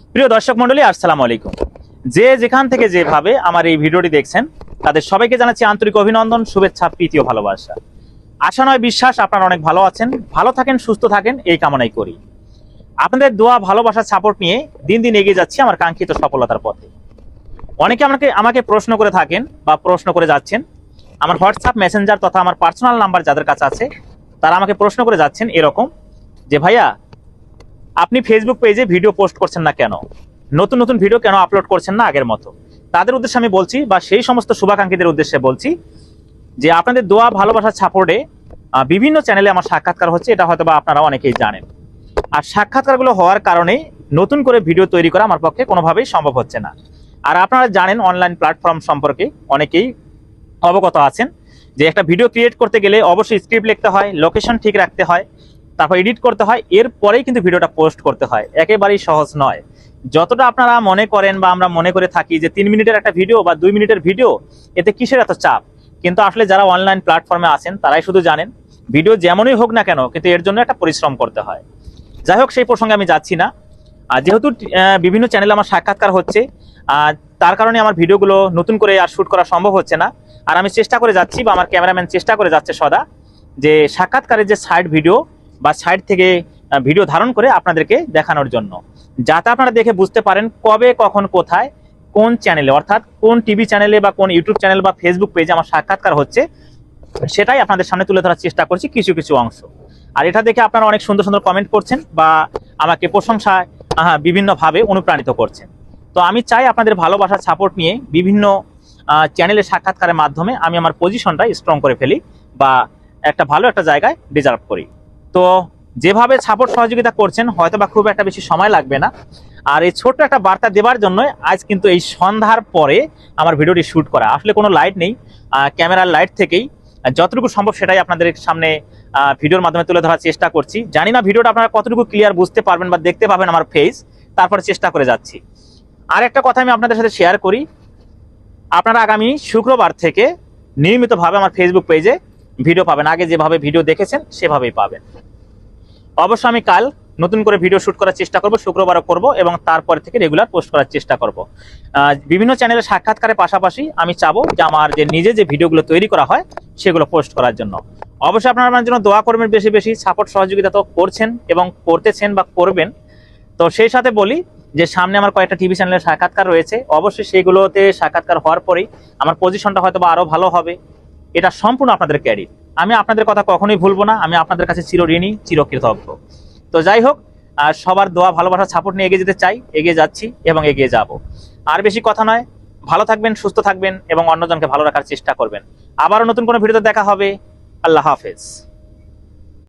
প্রিয় দর্শক মণ্ডলী, আসসালামু আলাইকুম। যে যেখান থেকে যেভাবে আমার এই ভিডিওটি দেখছেন তাদের সবাইকে জানাচ্ছি আন্তরিক অভিনন্দন, শুভেচ্ছা, প্রীতি ও ভালোবাসা। আশা নয় বিশ্বাস আপনারা অনেক ভালো আছেন, ভালো থাকেন, সুস্থ থাকেন এই কামনাই করি। আপনাদের দোয়া, ভালোবাসা, সাপোর্ট নিয়ে দিন দিন এগিয়ে যাচ্ছি আমার কাঙ্ক্ষিত সফলতার পথে। অনেকে আমাকে প্রশ্ন করে থাকেন বা প্রশ্ন করে যাচ্ছেন, আমার হোয়াটসঅ্যাপ মেসেঞ্জার তথা আমার পার্সোনাল নাম্বার যাদের কাছে আছে তারা আমাকে প্রশ্ন করে যাচ্ছেন এরকম যে, ভাইয়া আপনি ফেসবুক পেজে ভিডিও পোস্ট করছেন না কেন, নতুন নতুন ভিডিও কেন আপলোড করছেন না আগের মতো। তাদের উদ্দেশ্যে আমি বলছি, বা সেই সমস্ত শুভাকাঙ্ক্ষীদের উদ্দেশ্যে বলছি যে আপনাদের দোয়া, ভালোবাসার সাপোর্টে বিভিন্ন চ্যানেলে আমার সাক্ষাৎকার হচ্ছে, এটা হয়তো বা আপনারা অনেকেই জানেন। আর সাক্ষাৎকারগুলো হওয়ার কারণে নতুন করে ভিডিও তৈরি করা আমার পক্ষে কোনোভাবেই সম্ভব হচ্ছে না। আর আপনারা জানেন অনলাইন প্ল্যাটফর্ম সম্পর্কে অনেকেই অবগত আছেন যে একটা ভিডিও ক্রিয়েট করতে গেলে অবশ্যই স্ক্রিপ্ট লিখতে হয়, লোকেশন ঠিক রাখতে হয়, তারপর এডিট করতে হয়, এরপরেই কিন্তু ভিডিওটা পোস্ট করতে হয়। একেবারেই সহজ নয়। যতটা আপনারা মনে করেন বা আমরা মনে করে থাকি যে 3 মিনিটের একটা ভিডিও বা 2 মিনিটের ভিডিও, এতে কিসের এত চাপ, কিন্তু আসলে যারা অনলাইন প্ল্যাটফর্মে আছেন তারাই শুধু জানেন ভিডিও যেমনই হোক না কেন কিন্তু এর জন্য একটা পরিশ্রম করতে হয়। যাই হোক, সেই প্রসঙ্গে আমি যাচ্ছি না। আর যেহেতু বিভিন্ন চ্যানেলে আমার সাক্ষাৎকার হচ্ছে, তার কারণে আমার ভিডিওগুলো নতুন করে আর শ্যুট করা সম্ভব হচ্ছে না। আর আমি চেষ্টা করে যাচ্ছি বা আমার ক্যামেরাম্যান চেষ্টা করে যাচ্ছে সদা যে সাক্ষাৎকারের যে সাইড ভিডিও বা সাইড থেকে ভিডিও ধারণ করে আপনাদেরকে দেখানোর জন্য, যাতে আপনারা দেখে বুঝতে পারেন কবে, কখন, কোথায়, কোন চ্যানেলে, অর্থাৎ কোন টিভি চ্যানেলে বা কোন ইউটিউব চ্যানেল বা ফেসবুক পেজে আমার সাক্ষাৎকার হচ্ছে, সেটাই আপনাদের সামনে তুলে ধরার চেষ্টা করছি কিছু কিছু অংশ। আর এটা দেখে আপনারা অনেক সুন্দর সুন্দর কমেন্ট করছেন বা আমাকে প্রশংসায় বিভিন্নভাবে অনুপ্রাণিত করছেন। তো আমি চাই আপনাদের ভালোবাসার সাপোর্ট নিয়ে বিভিন্ন চ্যানেলের সাক্ষাৎকারের মাধ্যমে আমি আমার পজিশনটা স্ট্রং করে ফেলি বা একটা ভালো একটা জায়গায় ডিজার্ভ করি। তো যেভাবে সাপোর্ট সহযোগিতা করছেন হয়তো বা খুব একটা বেশি সময় লাগবে না। আর এই ছোট্ট একটা বার্তা দেওয়ার জন্য আজ কিন্তু এই সন্ধ্যার পরে আমার ভিডিওটি শ্যুট করা, আসলে কোনো লাইট নেই, ক্যামেরার লাইট থেকেই যতটুকু সম্ভব সেটাই আপনাদের সামনে ভিডিওর মাধ্যমে তুলে ধরার চেষ্টা করছি। জানি না ভিডিওটা আপনারা কতটুকু ক্লিয়ার বুঝতে পারবেন বা দেখতে পাবেন আমার ফেস, তারপরে চেষ্টা করে যাচ্ছি। আর একটা কথা আমি আপনাদের সাথে শেয়ার করি, আপনারা আগামী শুক্রবার থেকে নিয়মিতভাবে আমার ফেসবুক পেজে ভিডিও পাবেন। আগে যেভাবে ভিডিও দেখেছেন সেভাবেই পাবেন। অবশ্য আমি কাল নতুন করে ভিডিও শ্যুট করার চেষ্টা করব, শুক্রবারও করব, এবং তারপরে থেকে রেগুলার পোস্ট করার চেষ্টা করব। বিভিন্ন চ্যানেলের সাক্ষাৎকারের পাশাপাশি আমি চাবো যে আমার যে নিজে যে ভিডিওগুলো তৈরি করা হয় সেগুলো পোস্ট করার জন্য। অবশ্যই আপনারা আমার জন্য দোয়া করবেন, বেশি বেশি সাপোর্ট সহযোগিতা তো করছেন এবং করতেছেন বা করবেন। তো সেই সাথে বলি যে সামনে আমার কয়েকটা টিভি চ্যানেলের সাক্ষাৎকার রয়েছে, অবশ্যই সেগুলোতে সাক্ষাৎকার হওয়ার পরেই আমার পজিশনটা হয়তো বা আরও ভালো হবে। এটা সম্পূর্ণ আপনাদের ক্রেডিট। আমি আপনাদের কথা কখনোই ভুলবো না, আমি আপনাদের কাছে চিরঋণী, চিরকৃতজ্ঞ। তো যাই হোক, আর সবার দোয়া, ভালোবাসার সাপোর্ট নিয়ে এগিয়ে যেতে চাই, এগিয়ে যাচ্ছি এবং এগিয়ে যাব। আর বেশি কথা নয়, ভালো থাকবেন, সুস্থ থাকবেন এবং অন্যজনকে ভালো রাখার চেষ্টা করবেন। আবারও নতুন কোনো ভিডিওতে দেখা হবে। আল্লাহ হাফেজ।